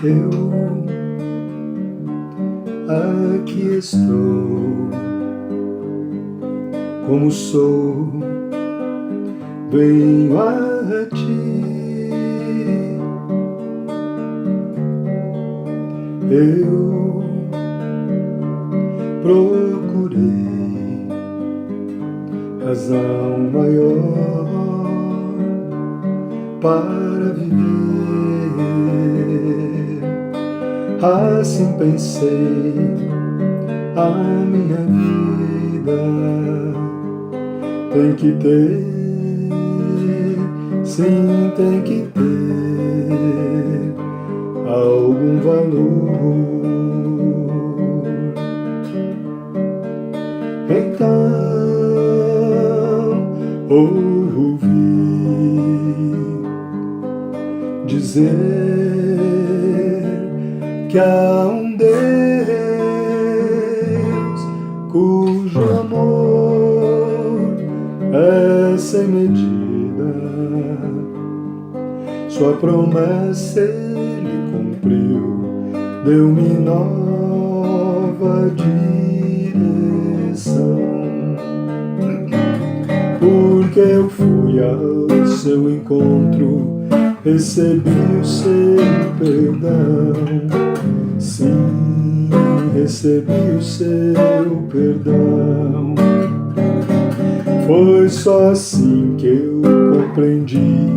Eu aqui estou, como sou, venho a ti. Eu procurei razão maior para viver. Assim pensei, a minha vida tem que ter, sim, tem que ter algum valor. Então ouvi dizer que há um Deus cujo amor é sem medida. Sua promessa ele cumpriu, deu-me nova direção. Porque eu fui ao seu encontro, recebi o seu perdão. Sim, recebi o seu perdão. Foi só assim que eu compreendi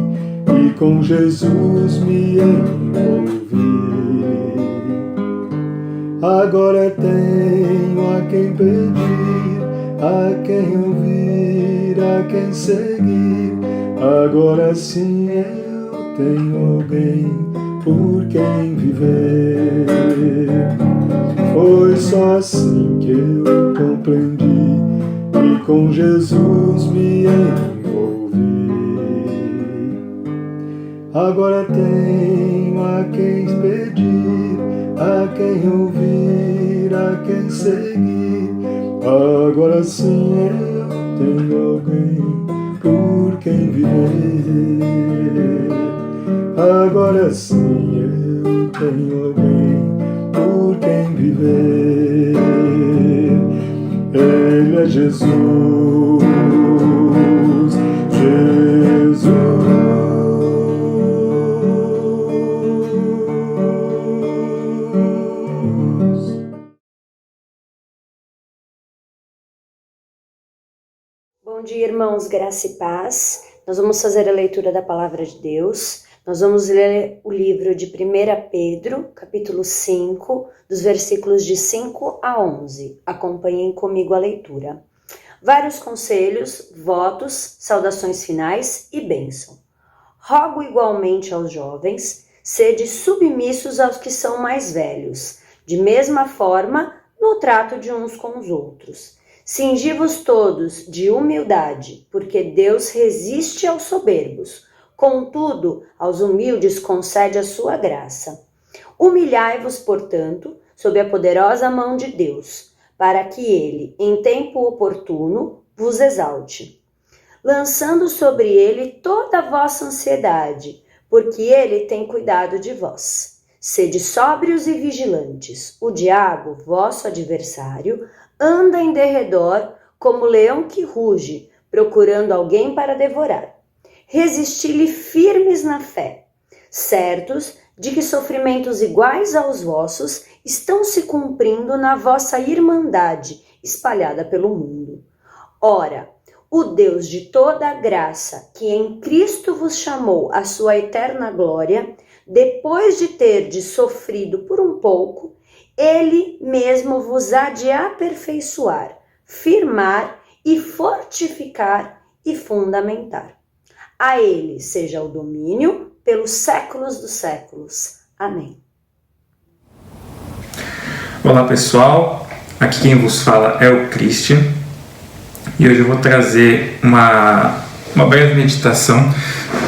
e com Jesus me envolvi. Agora tenho a quem pedir, a quem ouvir, a quem seguir. Agora sim eu tenho alguém por quem viver. Foi só assim que eu compreendi e com Jesus me envolvi. Agora tenho a quem pedir, a quem ouvir, a quem seguir. Agora sim eu tenho alguém por quem viver. Agora sim eu tenho alguém por quem viver. Ele é Jesus, Jesus. Bom dia, irmãos, graça e paz. Nós vamos fazer a leitura da Palavra de Deus. Nós vamos ler o livro de 1 Pedro, capítulo 5, dos versículos de 5 a 11. Acompanhem comigo a leitura. Vários conselhos, votos, saudações finais e bênção. Rogo igualmente aos jovens, sede submissos aos que são mais velhos, de mesma forma no trato de uns com os outros. Cingi-vos todos de humildade, porque Deus resiste aos soberbos, contudo, aos humildes concede a sua graça. Humilhai-vos, portanto, sob a poderosa mão de Deus, para que ele, em tempo oportuno, vos exalte, lançando sobre ele toda a vossa ansiedade, porque ele tem cuidado de vós. Sede sóbrios e vigilantes. O diabo, vosso adversário, anda em derredor como leão que ruge, procurando alguém para devorar. Resisti-lhe firmes na fé, certos de que sofrimentos iguais aos vossos estão se cumprindo na vossa irmandade espalhada pelo mundo. Ora, o Deus de toda a graça, que em Cristo vos chamou à sua eterna glória, depois de terdes sofrido por um pouco, ele mesmo vos há de aperfeiçoar, firmar e fortificar e fundamentar. A ele seja o domínio pelos séculos dos séculos. Amém. Olá pessoal, aqui quem vos fala é o Christian e hoje eu vou trazer uma breve meditação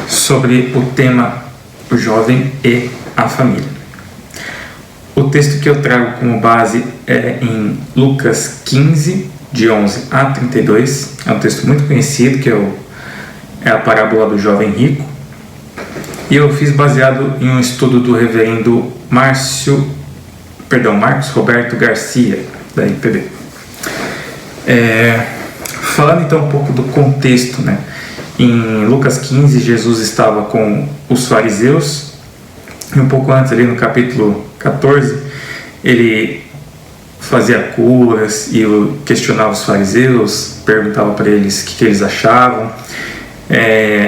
sobre o tema o jovem e a família. O texto que eu trago como base é em Lucas 15, de 11 a 32. É um texto muito conhecido, que é a parábola do jovem rico. E eu fiz baseado em um estudo do reverendo Marcos Roberto Garcia, da IPB. Falando então um pouco do contexto, né? Em Lucas 15, Jesus estava com os fariseus, e um pouco antes, ali no capítulo 14, ele fazia curas e questionava os fariseus, perguntava para eles o que eles achavam.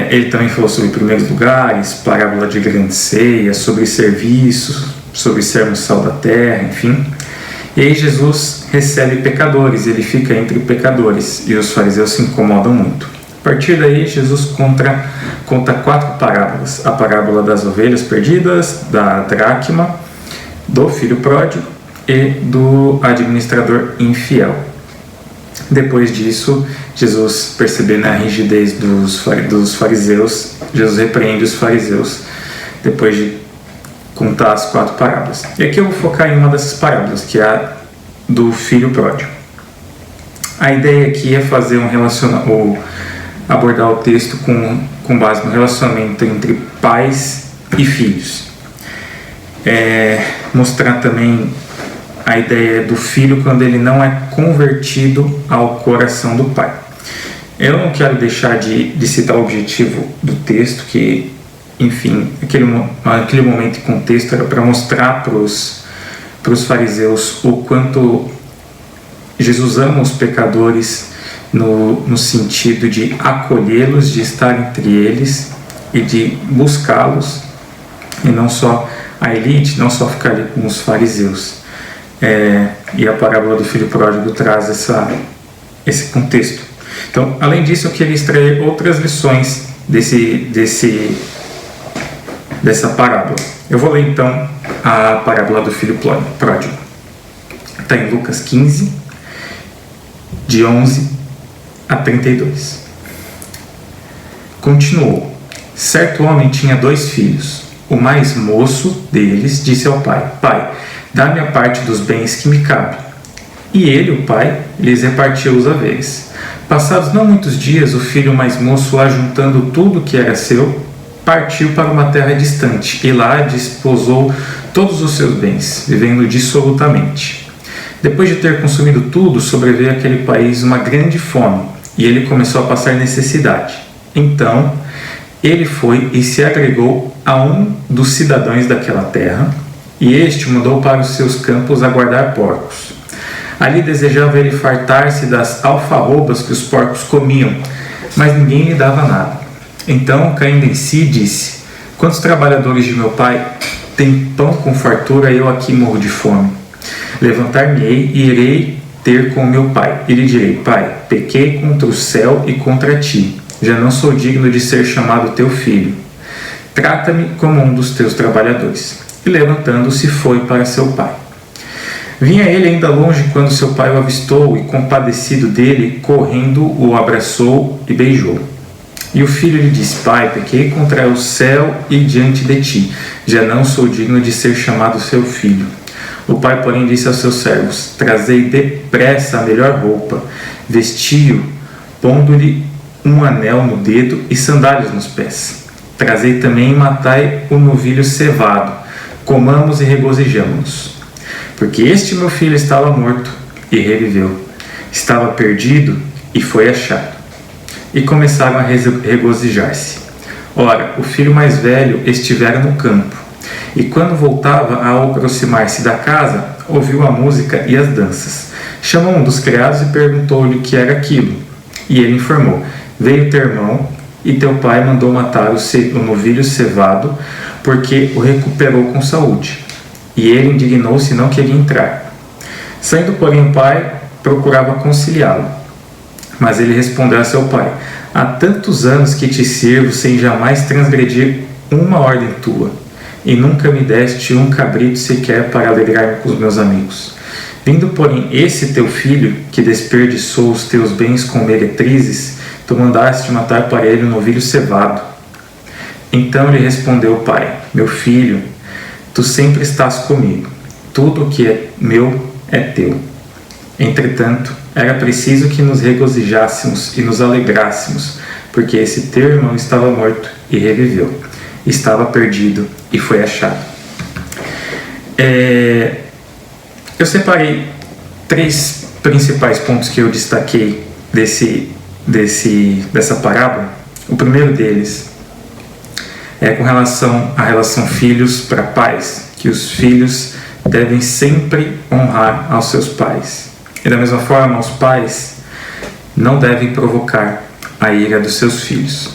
Ele também falou sobre primeiros lugares, parábola de grande ceia, sobre serviços, sobre sermos sal da terra, enfim. E aí Jesus recebe pecadores, ele fica entre pecadores, e os fariseus se incomodam muito. A partir daí, Jesus conta 4 parábolas: a parábola das ovelhas perdidas, da dracma, do filho pródigo e do administrador infiel. Depois disso, Jesus, percebendo a rigidez dos fariseus, Jesus repreende os fariseus, depois de contar as 4 parábolas. E aqui eu vou focar em uma dessas parábolas, que é a do filho pródigo. A ideia aqui é fazer abordar o texto com base no relacionamento entre pais e filhos. Mostrar também a ideia do filho quando ele não é convertido ao coração do pai. Eu não quero deixar de citar o objetivo do texto, que, enfim, aquele momento e contexto era para mostrar para os fariseus o quanto Jesus ama os pecadores no sentido de acolhê-los, de estar entre eles e de buscá-los, e não só a elite, não só ficar ali com os fariseus. E a parábola do filho pródigo traz esse contexto. Então, além disso, eu queria extrair outras lições dessa parábola. Eu vou ler então a parábola do filho pródigo. Está em Lucas 15, de 11 a 32. Continuou: certo homem tinha 2 filhos. O mais moço deles disse ao pai: Pai, dá-me a parte dos bens que me cabe. E ele, o pai, lhes repartiu os haveres. Passados não muitos dias, o filho mais moço, ajuntando tudo que era seu, partiu para uma terra distante e lá desposou todos os seus bens, vivendo dissolutamente. Depois de ter consumido tudo, sobreveio àquele país uma grande fome e ele começou a passar necessidade. Então, ele foi e se agregou a um dos cidadãos daquela terra, e este o mandou para os seus campos a guardar porcos. Ali desejava ele fartar-se das alfarrobas que os porcos comiam, mas ninguém lhe dava nada. Então, caindo em si, disse: quantos trabalhadores de meu pai têm pão com fartura, eu aqui morro de fome. Levantar-me-ei e irei ter com meu pai, e lhe direi: Pai, pequei contra o céu e contra ti, já não sou digno de ser chamado teu filho. Trata-me como um dos teus trabalhadores. E levantando-se foi para seu pai. Vinha ele ainda longe quando seu pai o avistou e, compadecido dele, correndo, o abraçou e beijou. E o filho lhe disse: Pai, pequei contra o céu e diante de ti, já não sou digno de ser chamado seu filho. O pai, porém, disse aos seus servos: Trazei depressa a melhor roupa, vestiu, pondo-lhe um anel no dedo e sandálias nos pés. Trazei também e matai o novilho cevado, comamos e regozijamo-nos. Porque este meu filho estava morto e reviveu, estava perdido e foi achado. E começaram a regozijar-se. Ora, o filho mais velho estivera no campo, e quando voltava, ao aproximar-se da casa, ouviu a música e as danças. Chamou um dos criados e perguntou-lhe o que era aquilo. E ele informou: Veio teu irmão, e teu pai mandou matar o novilho cevado, porque o recuperou com saúde. E ele indignou-se e não queria entrar. Saindo, porém, o pai procurava conciliá-lo. Mas ele respondeu a seu pai: Há tantos anos que te sirvo sem jamais transgredir uma ordem tua, e nunca me deste um cabrito sequer para alegrar-me com os meus amigos. Vindo, porém, esse teu filho, que desperdiçou os teus bens com meretrizes, tu mandaste matar para ele um novilho cevado. Então lhe respondeu o pai: Meu filho, tu sempre estás comigo, tudo o que é meu é teu. Entretanto, era preciso que nos regozijássemos e nos alegrássemos, porque esse teu irmão estava morto e reviveu, estava perdido e foi achado. Eu separei 3 principais pontos que eu destaquei dessa parábola. O primeiro deles é com relação à relação filhos para pais, que os filhos devem sempre honrar aos seus pais. E da mesma forma, os pais não devem provocar a ira dos seus filhos.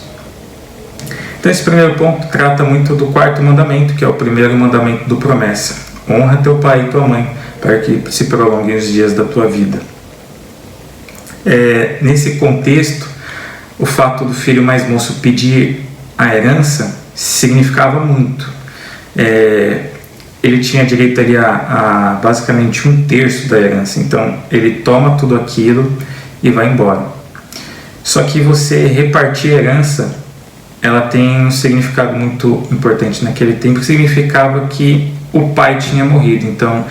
Então esse primeiro ponto trata muito do 4º mandamento, que é o primeiro mandamento do promessa. Honra teu pai e tua mãe, para que se prolonguem os dias da tua vida. Nesse contexto, o fato do filho mais moço pedir a herança significava muito. Ele tinha direito ali a basicamente 1/3 da herança, então ele toma tudo aquilo e vai embora. Só que você repartir a herança, ela tem um significado muito importante naquele tempo, que significava que o pai tinha morrido. Então,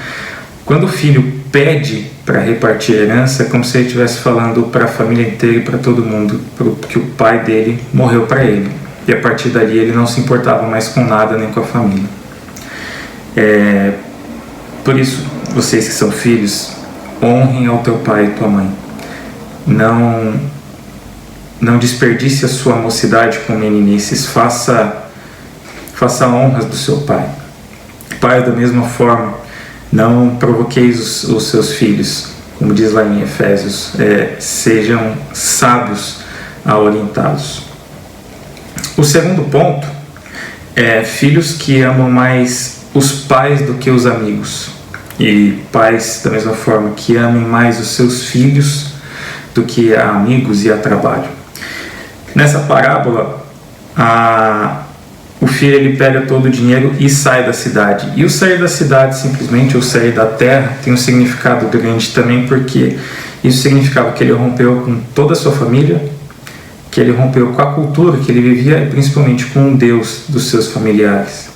quando o filho pede para repartir a herança, é como se ele estivesse falando para a família inteira e para todo mundo que o pai dele morreu para ele. E a partir dali ele não se importava mais com nada nem com a família. Por isso, vocês que são filhos, honrem ao teu pai e tua mãe. Não desperdice a sua mocidade com meninices, faça honras do seu pai. Pai, da mesma forma, não provoqueis os seus filhos, como diz lá em Efésios, sejam sábios a orientá-los. O segundo ponto é filhos que amam mais os pais do que os amigos, e pais, da mesma forma, que amem mais os seus filhos do que a amigos e a trabalho. Nessa parábola, o filho ele pega todo o dinheiro e sai da cidade. E o sair da cidade, simplesmente, ou sair da terra, tem um significado grande também, porque isso significava que ele rompeu com toda a sua família, que ele rompeu com a cultura que ele vivia e principalmente com o Deus dos seus familiares.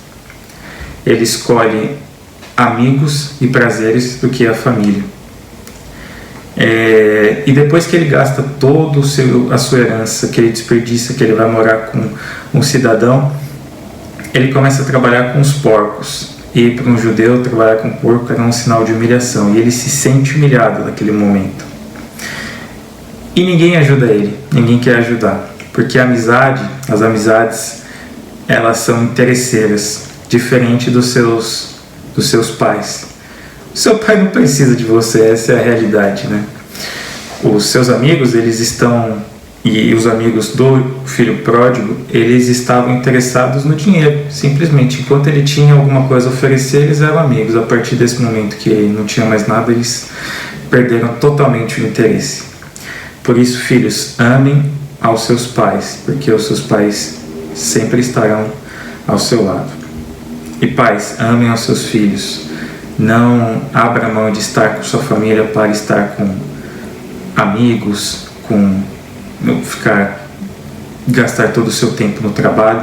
Ele escolhe amigos e prazeres do que a família. E depois que ele gasta toda a sua herança, que ele desperdiça, que ele vai morar com um cidadão, ele começa a trabalhar com os porcos. E para um judeu, trabalhar com porco era um sinal de humilhação, e ele se sente humilhado naquele momento. E ninguém ajuda ele, ninguém quer ajudar, porque as amizades, elas são interesseiras, diferente dos seus pais. O seu pai não precisa de você, essa é a realidade, né? Os seus amigos, e os amigos do filho pródigo, eles estavam interessados no dinheiro, simplesmente. Enquanto ele tinha alguma coisa a oferecer, eles eram amigos. A partir desse momento que ele não tinha mais nada, eles perderam totalmente o interesse. Por isso, filhos, amem aos seus pais, porque os seus pais sempre estarão ao seu lado. E pais, amem aos seus filhos. Não abra mão de estar com sua família para estar com amigos, gastar todo o seu tempo no trabalho.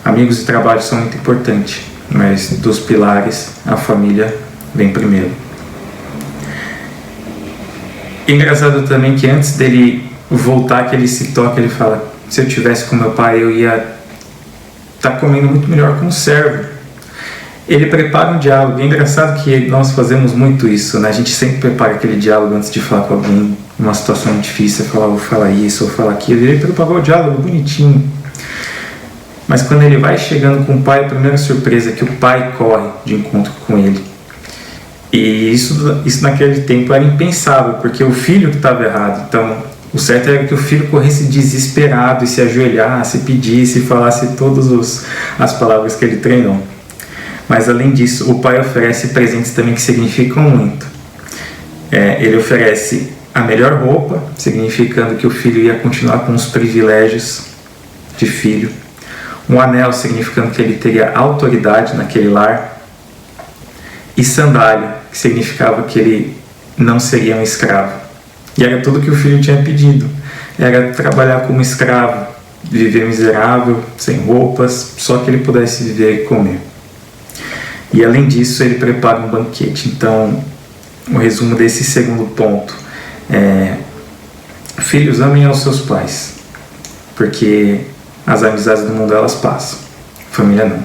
Amigos e trabalho são muito importantes, mas dos pilares, a família vem primeiro. É engraçado também que antes dele voltar, que ele se toca, ele fala: se eu tivesse com meu pai, eu ia estar comendo muito melhor com um servo. Ele prepara um diálogo. É engraçado que nós fazemos muito isso, né? A gente sempre prepara aquele diálogo antes de falar com alguém, numa situação difícil, vou falar isso, ou falar aquilo. Ele preparou o diálogo bonitinho. Mas quando ele vai chegando com o pai, a primeira surpresa é que o pai corre de encontro com ele. E isso naquele tempo era impensável, porque o filho que estava errado. Então, o certo era que o filho corresse desesperado e se ajoelhasse, pedisse, falasse todas as palavras que ele treinou. Mas além disso, o pai oferece presentes também que significam muito. Ele oferece a melhor roupa, significando que o filho ia continuar com os privilégios de filho. Um anel, significando que ele teria autoridade naquele lar. E sandália, que significava que ele não seria um escravo. E era tudo que o filho tinha pedido. Era trabalhar como escravo, viver miserável, sem roupas, só que ele pudesse viver e comer. E além disso, ele prepara um banquete. Então, o resumo desse segundo ponto é: filhos, amem aos seus pais, porque as amizades do mundo, elas passam. família não.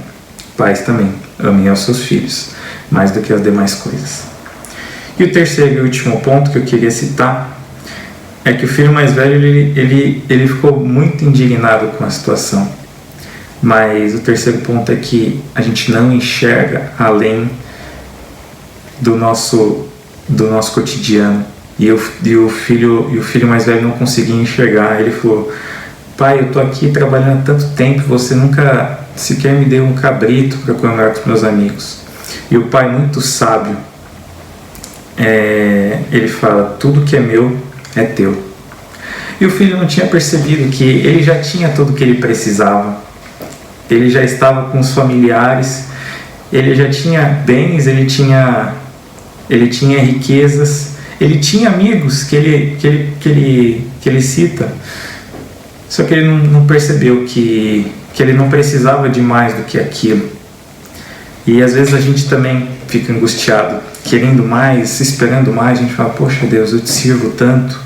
Pais também, amem aos seus filhos, mais do que as demais coisas. E o terceiro e último ponto que eu queria citar é que o filho mais velho, ele ficou muito indignado com a situação. Mas o terceiro ponto é que a gente não enxerga além do nosso cotidiano. E o filho mais velho não conseguia enxergar. Ele falou: pai, eu tô aqui trabalhando há tanto tempo, você nunca sequer me deu um cabrito para comemorar com os meus amigos. E o pai, muito sábio, ele fala: tudo que é meu é teu. E o filho não tinha percebido que ele já tinha tudo que ele precisava. Ele já estava com os familiares, ele já tinha bens, ele tinha riquezas, ele tinha amigos que ele cita. Só que ele não percebeu que ele não precisava de mais do que aquilo. E às vezes a gente também fica angustiado, querendo mais, esperando mais. A gente fala: poxa Deus, eu te sirvo tanto,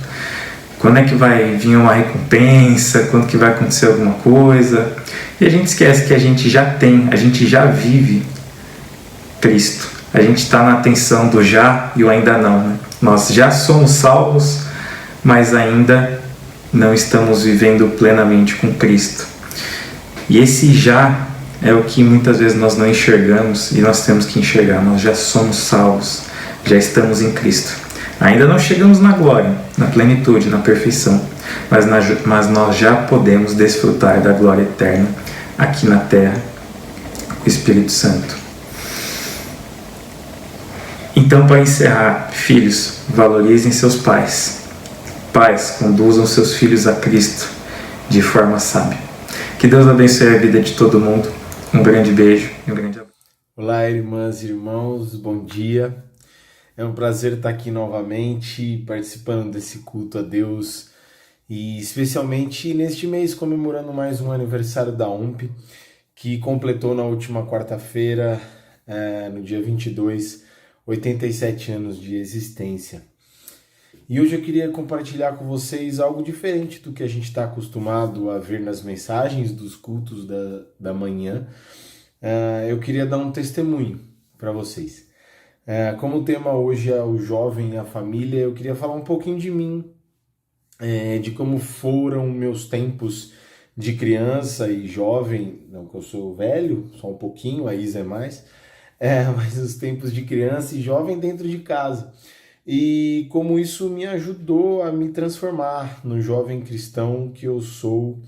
quando é que vai vir uma recompensa, quando que vai acontecer alguma coisa? E a gente esquece que a gente já vive Cristo. A gente está na tensão do já e o ainda não, né? Nós já somos salvos, mas ainda não estamos vivendo plenamente com Cristo. E esse já é o que muitas vezes nós não enxergamos e nós temos que enxergar. Nós já somos salvos, já estamos em Cristo. Ainda não chegamos na glória, na plenitude, na perfeição, mas nós já podemos desfrutar da glória eterna aqui na terra, com o Espírito Santo. Então, para encerrar, filhos, valorizem seus pais. Pais, conduzam seus filhos a Cristo de forma sábia. Que Deus abençoe a vida de todo mundo. Um grande beijo e um grande abraço. Olá, irmãs e irmãos, bom dia. É um prazer estar aqui novamente, participando desse culto a Deus e especialmente neste mês comemorando mais um aniversário da UMP, que completou na última quarta-feira, no dia 22, 87 anos de existência. E hoje eu queria compartilhar com vocês algo diferente do que a gente está acostumado a ver nas mensagens dos cultos da manhã. Eu queria dar um testemunho para vocês. Como o tema hoje é o jovem e a família, eu queria falar um pouquinho de mim, de como foram meus tempos de criança e jovem. Não que eu sou velho, só um pouquinho, a Isa é mais, mas os tempos de criança e jovem dentro de casa. E como isso me ajudou a me transformar no jovem cristão que eu sou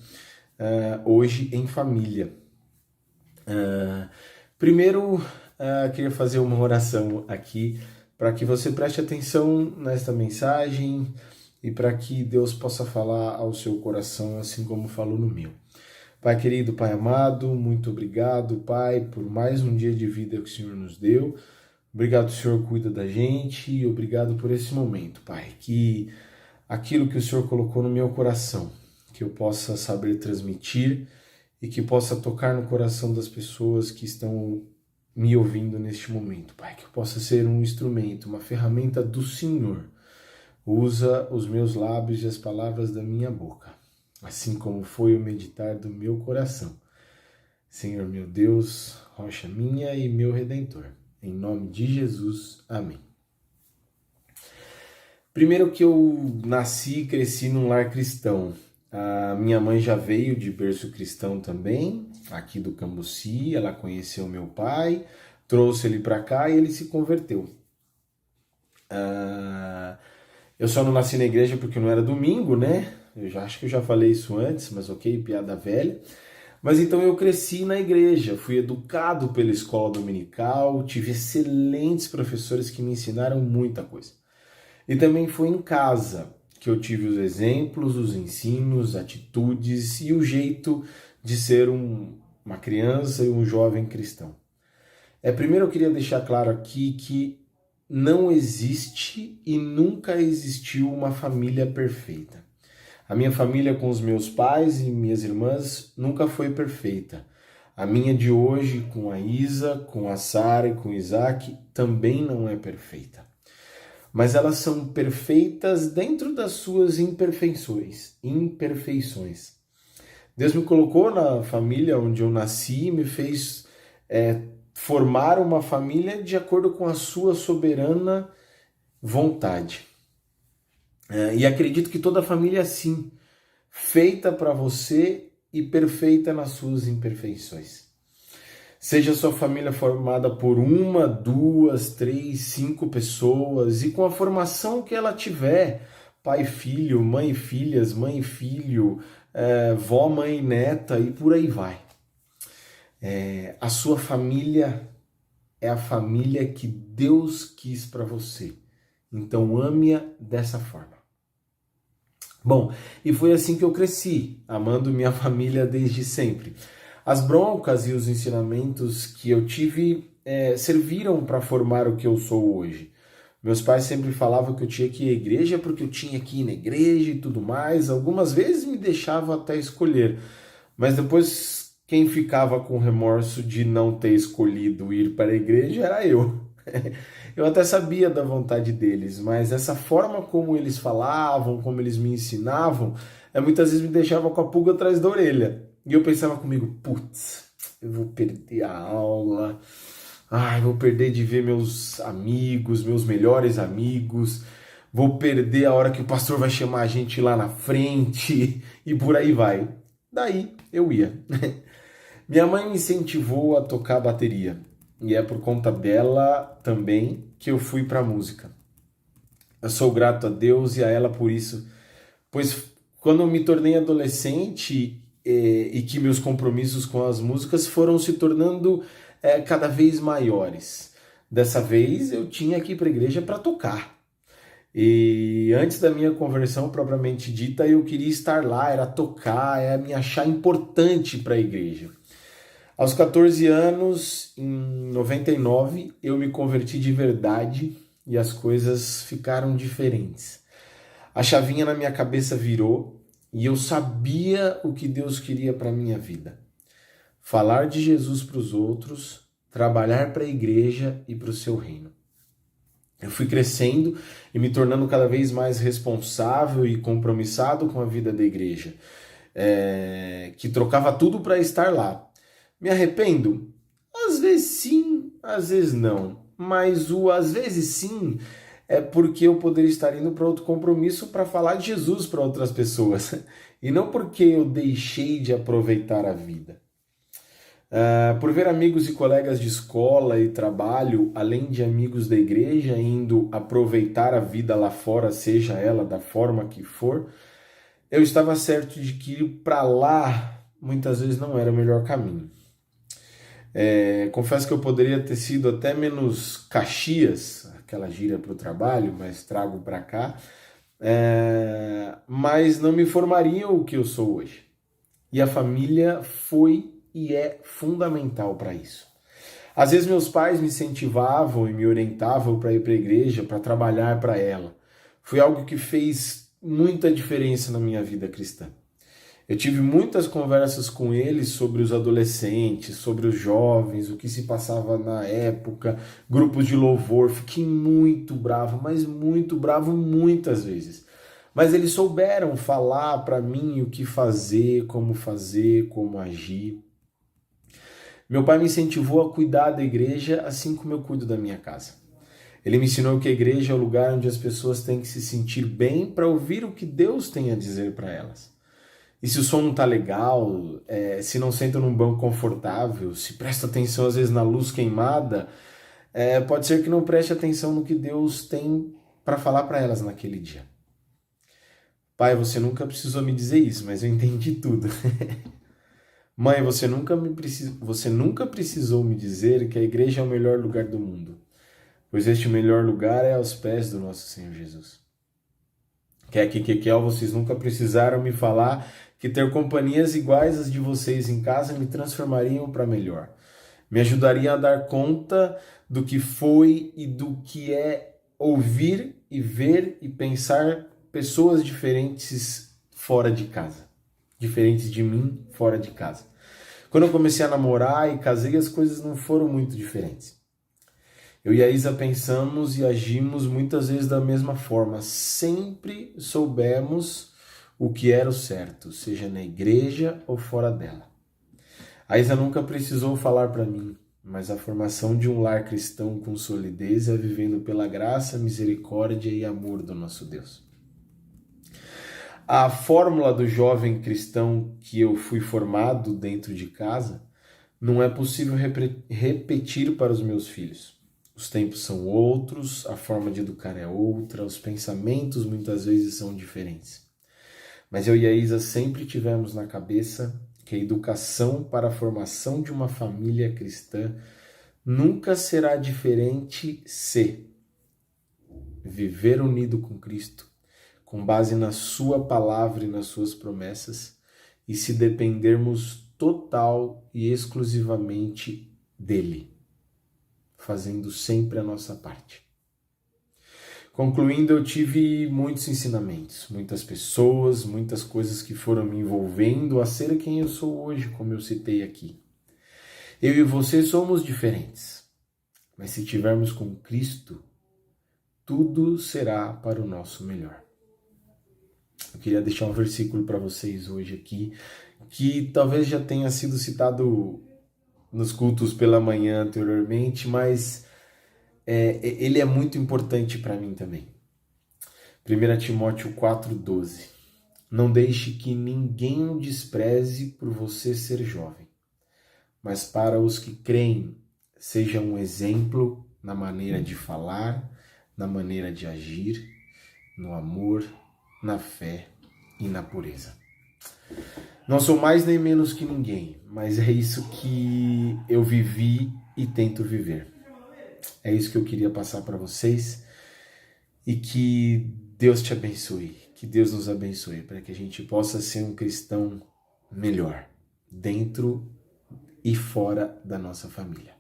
hoje em família. Primeiro, queria fazer uma oração aqui para que você preste atenção nesta mensagem e para que Deus possa falar ao seu coração assim como falou no meu. Pai querido, Pai amado, muito obrigado, Pai, por mais um dia de vida que o Senhor nos deu. Obrigado, Senhor, cuida da gente e obrigado por esse momento, Pai, que aquilo que o Senhor colocou no meu coração, que eu possa saber transmitir e que possa tocar no coração das pessoas que estão me ouvindo neste momento, Pai, que eu possa ser um instrumento, uma ferramenta do Senhor. Usa os meus lábios e as palavras da minha boca, assim como foi o meditar do meu coração. Senhor, meu Deus, rocha minha e meu Redentor. Em nome de Jesus, amém. Primeiro que eu nasci e cresci num lar cristão. A minha mãe já veio de berço cristão também, aqui do Cambuci. Ela conheceu meu pai, trouxe ele para cá e ele se converteu. Eu só não nasci na igreja porque não era domingo, né? Acho que eu já falei isso antes, mas ok, piada velha. Mas então eu cresci na igreja, fui educado pela escola dominical, tive excelentes professores que me ensinaram muita coisa. E também foi em casa que eu tive os exemplos, os ensinos, atitudes e o jeito de ser uma criança e um jovem cristão. Primeiro eu queria deixar claro aqui que não existe e nunca existiu uma família perfeita. A minha família com os meus pais e minhas irmãs nunca foi perfeita. A minha de hoje com a Isa, com a Sara e com o Isaac também não é perfeita. Mas elas são perfeitas dentro das suas imperfeições. Deus me colocou na família onde eu nasci e me fez formar uma família de acordo com a sua soberana vontade. E acredito que toda família é assim, feita para você e perfeita nas suas imperfeições. Seja sua família formada por 1, 2, 3, 5 pessoas e com a formação que ela tiver, pai e filho, mãe e filhas, mãe e filho, vó, mãe e neta e por aí vai. A sua família é a família que Deus quis para você. Então ame-a dessa forma. Bom, e foi assim que eu cresci, amando minha família desde sempre. As broncas e os ensinamentos que eu tive serviram para formar o que eu sou hoje. Meus pais sempre falavam que eu tinha que ir à igreja porque eu tinha que ir na igreja e tudo mais. Algumas vezes me deixavam até escolher, mas depois quem ficava com remorso de não ter escolhido ir para a igreja era eu. Eu até sabia da vontade deles, mas essa forma como eles falavam, como eles me ensinavam, muitas vezes me deixava com a pulga atrás da orelha. E eu pensava comigo, putz, eu vou perder a aula, vou perder de ver meus amigos, meus melhores amigos, vou perder a hora que o pastor vai chamar a gente lá na frente e por aí vai. Daí eu ia. Minha mãe me incentivou a tocar bateria e é por conta dela também que eu fui para a música. Eu sou grato a Deus e a ela por isso, pois quando eu me tornei adolescente e que meus compromissos com as músicas foram se tornando cada vez maiores. Dessa vez eu tinha que ir para a igreja para tocar. E antes da minha conversão propriamente dita, eu queria estar lá, era tocar, era me achar importante para a igreja. Aos 14 anos, em 99, eu me converti de verdade e as coisas ficaram diferentes. A chavinha na minha cabeça virou e eu sabia o que Deus queria para a minha vida. Falar de Jesus para os outros, trabalhar para a igreja e para o seu reino. Eu fui crescendo e me tornando cada vez mais responsável e compromissado com a vida da igreja, que trocava tudo para estar lá. Me arrependo? Às vezes sim, às vezes não. Mas o às vezes sim é porque eu poderia estar indo para outro compromisso para falar de Jesus para outras pessoas. E não porque eu deixei de aproveitar a vida. Por ver amigos e colegas de escola e trabalho, além de amigos da igreja, indo aproveitar a vida lá fora, seja ela da forma que for, eu estava certo de que ir para lá muitas vezes não era o melhor caminho. Confesso que eu poderia ter sido até menos Caxias, aquela gíria para o trabalho, mas trago para cá, mas não me formaria o que eu sou hoje. E a família foi e é fundamental para isso. Às vezes meus pais me incentivavam e me orientavam para ir para a igreja, para trabalhar para ela. Foi algo que fez muita diferença na minha vida cristã. Eu tive muitas conversas com eles sobre os adolescentes, sobre os jovens, o que se passava na época, grupos de louvor. Fiquei muito bravo, mas muito bravo muitas vezes. Mas eles souberam falar para mim o que fazer, como agir. Meu pai me incentivou a cuidar da igreja assim como eu cuido da minha casa. Ele me ensinou que a igreja é o lugar onde as pessoas têm que se sentir bem para ouvir o que Deus tem a dizer para elas. E se o som não tá legal, se não senta num banco confortável, se presta atenção às vezes na luz queimada, pode ser que não preste atenção no que Deus tem para falar para elas naquele dia. Pai, você nunca precisou me dizer isso, mas eu entendi tudo. Mãe, você nunca precisou me dizer que a igreja é o melhor lugar do mundo, pois este melhor lugar é aos pés do nosso Senhor Jesus. Vocês nunca precisaram me falar que ter companhias iguais às de vocês em casa me transformariam para melhor. Me ajudariam a dar conta do que foi e do que é ouvir e ver e pensar pessoas diferentes fora de casa. Diferentes de mim fora de casa. Quando eu comecei a namorar e casei, as coisas não foram muito diferentes. Eu e a Isa pensamos e agimos muitas vezes da mesma forma. Sempre soubemos o que era o certo, seja na igreja ou fora dela. A Isa nunca precisou falar para mim, mas a formação de um lar cristão com solidez é vivendo pela graça, misericórdia e amor do nosso Deus. A fórmula do jovem cristão que eu fui formado dentro de casa não é possível repetir para os meus filhos. Os tempos são outros, a forma de educar é outra, os pensamentos muitas vezes são diferentes. Mas eu e a Isa sempre tivemos na cabeça que a educação para a formação de uma família cristã nunca será diferente se viver unido com Cristo, com base na sua palavra e nas suas promessas, e se dependermos total e exclusivamente dele, fazendo sempre a nossa parte. Concluindo, eu tive muitos ensinamentos, muitas pessoas, muitas coisas que foram me envolvendo a ser quem eu sou hoje, como eu citei aqui. Eu e você somos diferentes, mas se tivermos com Cristo, tudo será para o nosso melhor. Eu queria deixar um versículo para vocês hoje aqui, que talvez já tenha sido citado nos cultos pela manhã anteriormente, mas ele é muito importante para mim também. 1 Timóteo 4,12. Não deixe que ninguém o despreze por você ser jovem, mas para os que creem, seja um exemplo na maneira de falar, na maneira de agir, no amor, na fé e na pureza. Não sou mais nem menos que ninguém, mas é isso que eu vivi e tento viver. É isso que eu queria passar para vocês e que Deus te abençoe, que Deus nos abençoe, para que a gente possa ser um cristão melhor, dentro e fora da nossa família.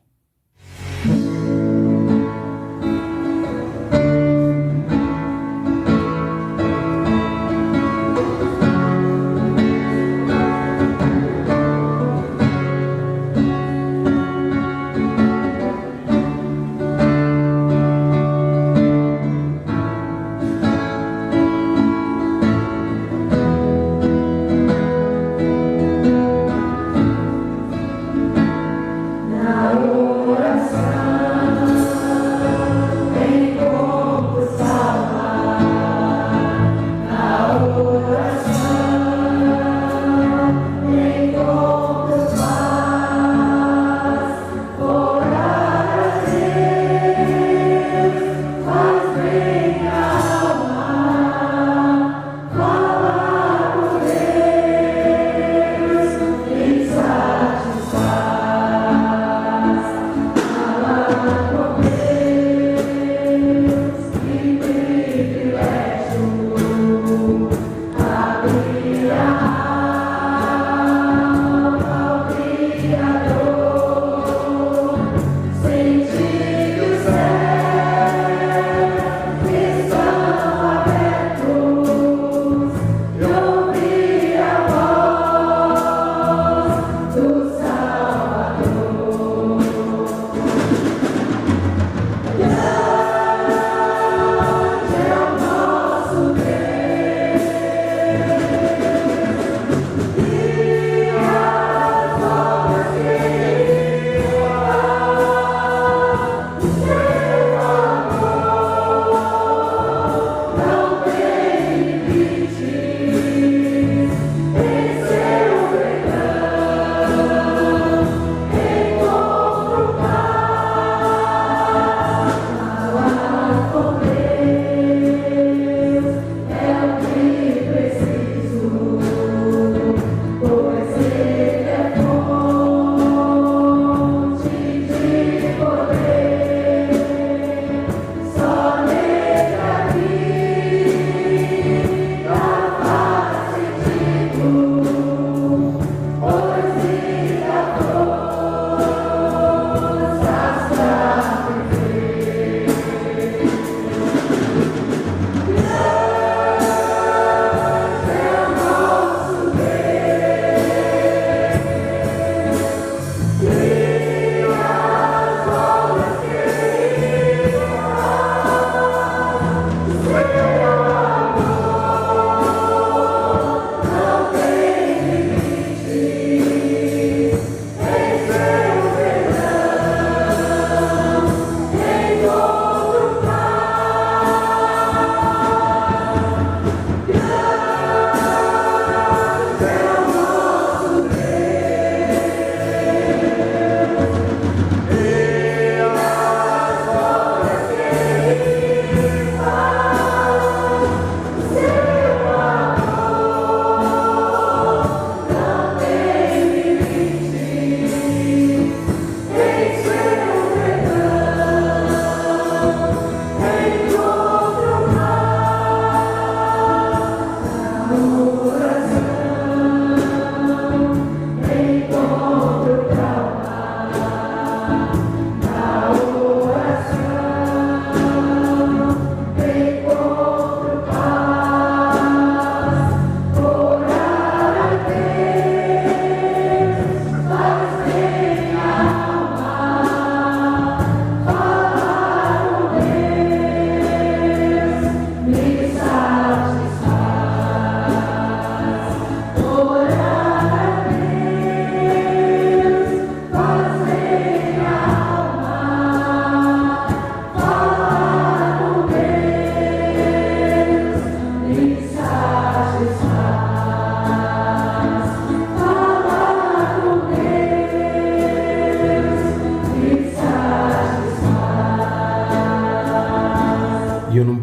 Na oração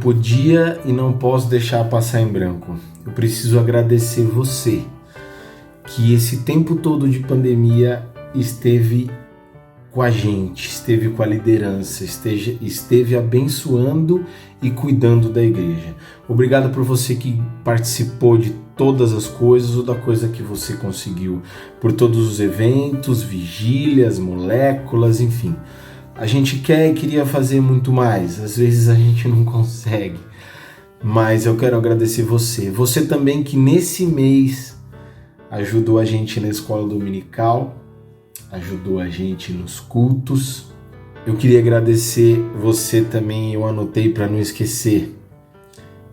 podia e não posso deixar passar em branco. Eu preciso agradecer você, que esse tempo todo de pandemia esteve com a gente, esteve com a liderança, esteve abençoando e cuidando da igreja. Obrigado por você que participou de todas as coisas ou da coisa que você conseguiu, por todos os eventos, vigílias, moléculas, enfim. A gente quer e queria fazer muito mais, às vezes a gente não consegue, mas eu quero agradecer você. Você também que nesse mês ajudou a gente na escola dominical, ajudou a gente nos cultos. Eu queria agradecer você também, eu anotei para não esquecer.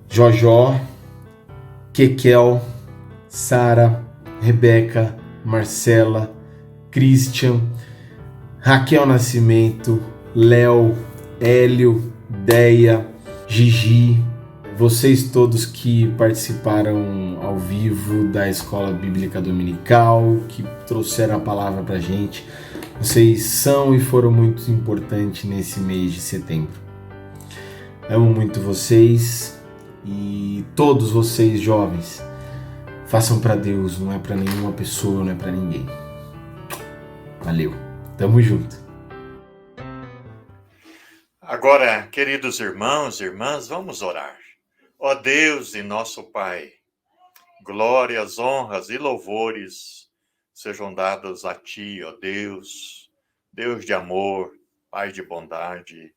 Jojó, Kekel, Sara, Rebeca, Marcela, Christian, Raquel Nascimento, Léo, Hélio, Deia, Gigi, vocês todos que participaram ao vivo da Escola Bíblica Dominical, que trouxeram a palavra pra gente, vocês são e foram muito importantes nesse mês de setembro. Amo muito vocês e todos vocês jovens, façam para Deus, não é para nenhuma pessoa, não é para ninguém. Valeu, tamo junto. Agora, queridos irmãos e irmãs, vamos orar. Ó Deus e nosso Pai, glórias, honras e louvores sejam dados a Ti, ó Deus, Deus de amor, Pai de bondade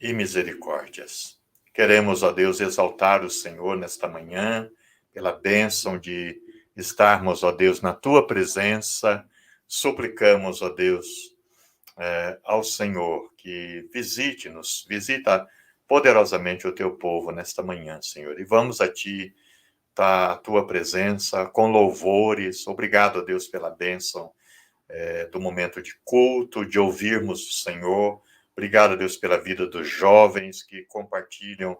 e misericórdias. Queremos, ó Deus, exaltar o Senhor nesta manhã, pela bênção de estarmos, ó Deus, na Tua presença. Suplicamos, ó Deus, ao Senhor que visita poderosamente o Teu povo nesta manhã, Senhor. E vamos a Ti, tá, a Tua presença, com louvores. Obrigado, ó Deus, pela bênção do momento de culto, de ouvirmos o Senhor. Obrigado, Deus, pela vida dos jovens que compartilham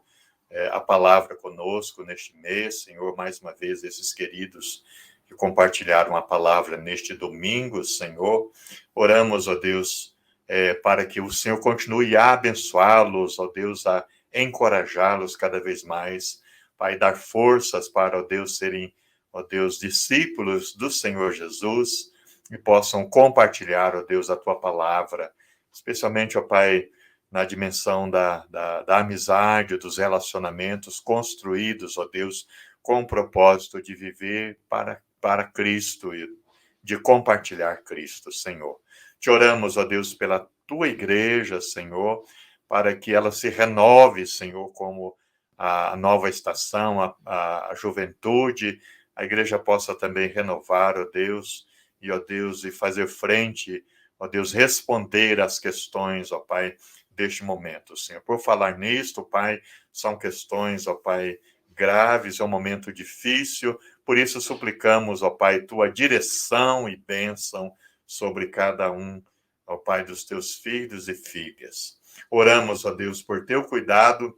a palavra conosco neste mês, Senhor. Mais uma vez, esses queridos que compartilharam a palavra neste domingo, Senhor. Oramos, ó Deus, para que o Senhor continue a abençoá-los, ó Deus, a encorajá-los cada vez mais, Pai, dar forças para, ó Deus, serem, ó Deus, discípulos do Senhor Jesus e possam compartilhar, ó Deus, a Tua palavra, especialmente, ó Pai, na dimensão da amizade, dos relacionamentos construídos, ó Deus, com o propósito de viver para Cristo e de compartilhar Cristo, Senhor. Te oramos, ó Deus, pela Tua igreja, Senhor, para que ela se renove, Senhor, como a nova estação, a juventude, a igreja possa também renovar, ó Deus, e fazer frente, ó Deus, responder às questões, ó Pai, deste momento, Senhor. Por falar nisto, Pai, são questões, ó Pai, graves, é um momento difícil, por isso suplicamos, ó Pai, Tua direção e bênção sobre cada um, ó Pai, dos Teus filhos e filhas. Oramos, ó Deus, por Teu cuidado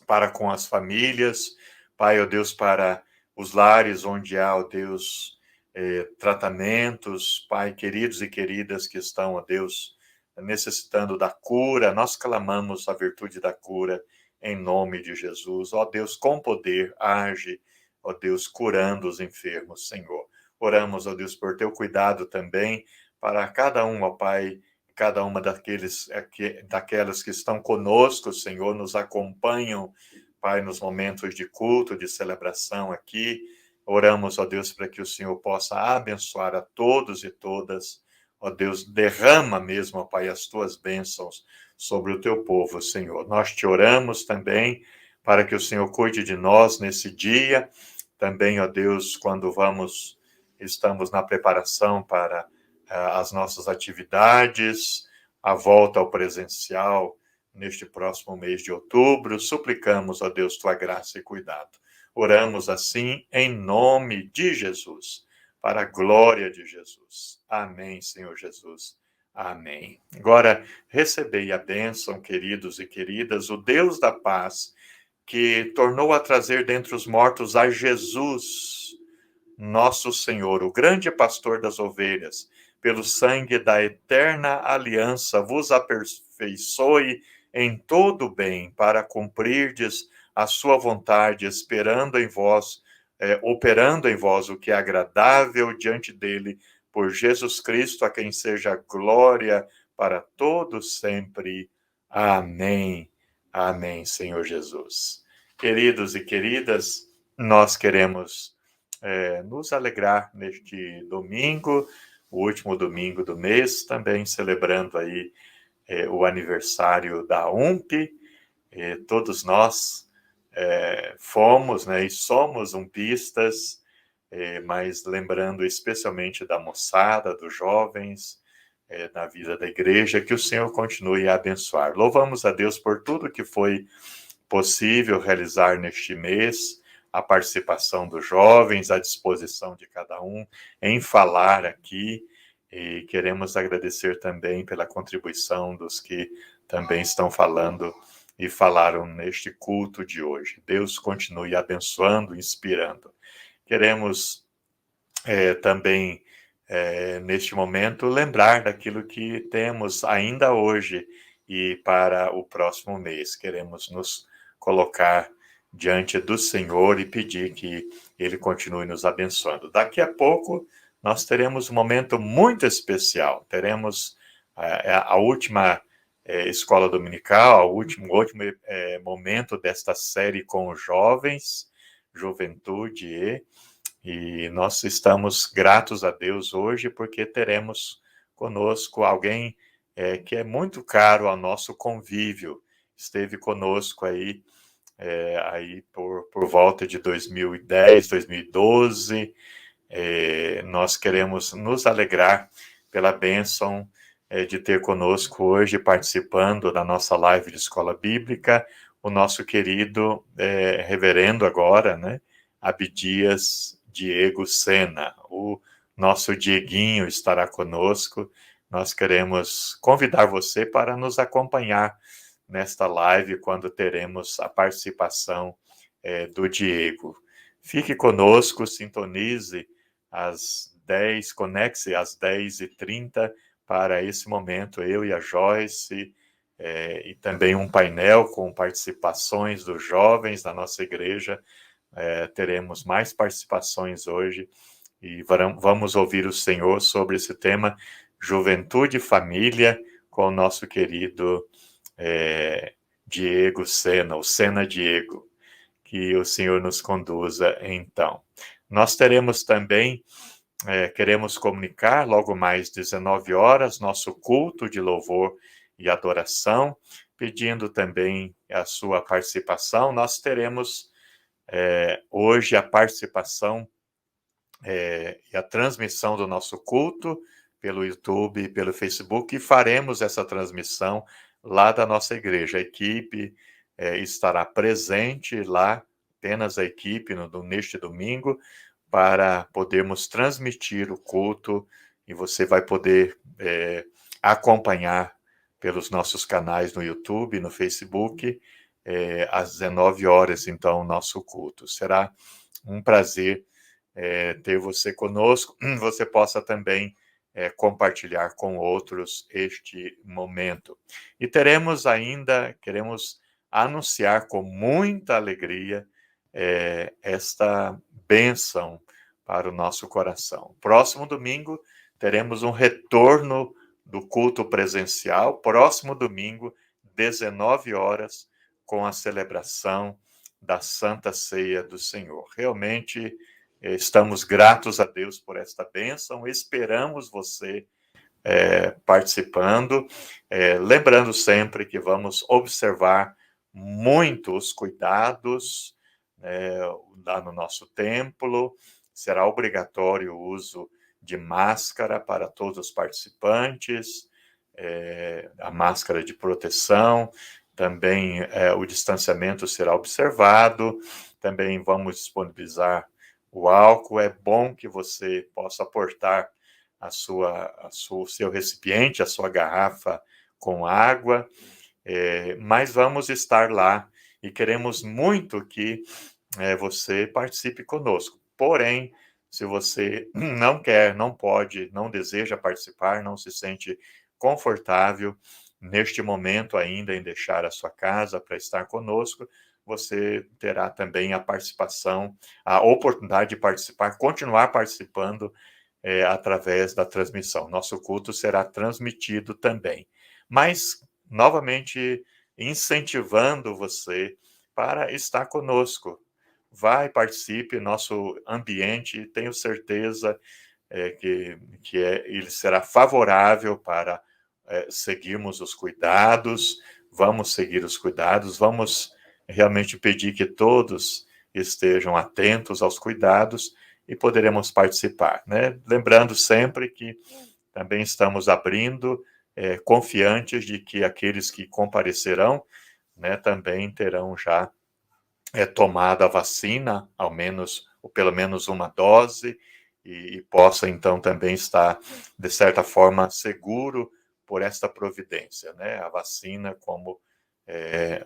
para com as famílias, Pai, ó Deus, para os lares onde há, ó Deus, tratamentos, Pai, queridos e queridas que estão, ó Deus, necessitando da cura, nós clamamos a virtude da cura em nome de Jesus. Ó Deus, com poder, age, ó Deus, curando os enfermos, Senhor. Oramos, ó Deus, por Teu cuidado também para cada um, ó Pai, cada uma daquelas que estão conosco, Senhor, nos acompanham, Pai, nos momentos de culto, de celebração aqui. Oramos, ó Deus, para que o Senhor possa abençoar a todos e todas. Ó Deus, derrama mesmo, ó Pai, as Tuas bênçãos sobre o Teu povo, Senhor. Nós Te oramos também para que o Senhor cuide de nós nesse dia. Também, ó Deus, quando estamos na preparação para as nossas atividades, a volta ao presencial neste próximo mês de outubro, suplicamos, ó Deus, Tua graça e cuidado. Oramos assim em nome de Jesus, para a glória de Jesus. Amém, Senhor Jesus. Amém. Agora, recebei a bênção, queridos e queridas, o Deus da paz, que tornou a trazer dentre os mortos a Jesus, nosso Senhor, o grande pastor das ovelhas, pelo sangue da eterna aliança, vos aperfeiçoe em todo o bem, para cumprirdes a sua vontade, operando em vós o que é agradável diante dele, por Jesus Cristo, a quem seja glória para todos sempre. Amém. Amém, Senhor Jesus. Queridos e queridas, nós queremos nos alegrar neste domingo, o último domingo do mês, também celebrando aí o aniversário da UMP. Todos nós fomos, né, e somos umpistas, mas lembrando especialmente da moçada, dos jovens, na vida da igreja, que o Senhor continue a abençoar. Louvamos a Deus por tudo que foi possível realizar neste mês, a participação dos jovens, a disposição de cada um em falar aqui, e queremos agradecer também pela contribuição dos que também estão falando e falaram neste culto de hoje. Deus continue abençoando, inspirando. Queremos também, neste momento, lembrar daquilo que temos ainda hoje e para o próximo mês. Queremos nos colocar diante do Senhor e pedir que Ele continue nos abençoando. Daqui a pouco, nós teremos um momento muito especial. Teremos a última escola dominical, o último momento desta série com os jovens, juventude e nós estamos gratos a Deus hoje porque teremos conosco alguém que é muito caro ao nosso convívio. Esteve conosco aí por volta de 2010, 2012. Nós queremos nos alegrar pela bênção de ter conosco hoje, participando da nossa live de Escola Bíblica, o nosso querido reverendo agora, né, Abdias Diego Sena. O nosso Dieguinho estará conosco. Nós queremos convidar você para nos acompanhar nesta live, quando teremos a participação do Diego. Fique conosco, sintonize às 10, conecte-se às 10h30 para esse momento, eu e a Joyce, e também um painel com participações dos jovens da nossa igreja. Teremos mais participações hoje e vamos ouvir o Senhor sobre esse tema, Juventude e Família, com o nosso querido Diego Sena, o Sena Diego. Que o Senhor nos conduza, então. Nós teremos também, queremos comunicar, logo mais 19 horas, nosso culto de louvor e adoração, pedindo também a sua participação. Nós teremos hoje a participação e a transmissão do nosso culto pelo YouTube e pelo Facebook, e faremos essa transmissão lá da nossa igreja. A equipe estará presente lá, apenas a equipe, neste domingo, para podermos transmitir o culto, e você vai poder acompanhar pelos nossos canais no YouTube, no Facebook, às 19 horas, então, o nosso culto. Será um prazer ter você conosco. Você possa também compartilhar com outros este momento. E queremos anunciar com muita alegria esta bênção para o nosso coração. Próximo domingo teremos um retorno do culto presencial, próximo domingo, 19 horas, com a celebração da Santa Ceia do Senhor. Realmente estamos gratos a Deus por esta bênção, esperamos você participando, lembrando sempre que vamos observar muito os cuidados lá no nosso templo. Será obrigatório o uso de máscara para todos os participantes, a máscara de proteção, também o distanciamento será observado, também vamos disponibilizar o álcool. É bom que você possa aportar o seu recipiente, a sua garrafa com água, mas vamos estar lá e queremos muito que você participe conosco. Porém, se você não quer, não pode, não deseja participar, não se sente confortável, neste momento ainda em deixar a sua casa para estar conosco, você terá também a participação, a oportunidade de participar, continuar participando através da transmissão. Nosso culto será transmitido também. Mas, novamente, incentivando você para estar conosco. Vai, participe, nosso ambiente, tenho certeza que ele será favorável para seguirmos os cuidados, vamos seguir os cuidados, vamos realmente pedir que todos estejam atentos aos cuidados e poderemos participar, né? Lembrando sempre que também estamos abrindo, confiantes de que aqueles que comparecerão, né, também terão já tomado a vacina, ao menos, ou pelo menos uma dose, e possa então também estar, de certa forma, seguro por esta providência, né? A vacina como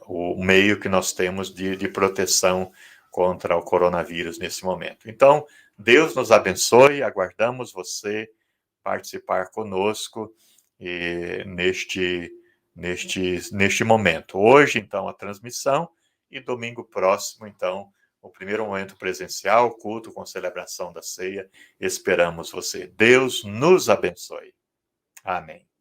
o meio que nós temos de proteção contra o coronavírus nesse momento. Então, Deus nos abençoe, aguardamos você participar conosco neste momento. Hoje, então, a transmissão e domingo próximo, então, o primeiro momento presencial, culto com celebração da ceia. Esperamos você. Deus nos abençoe. Amém.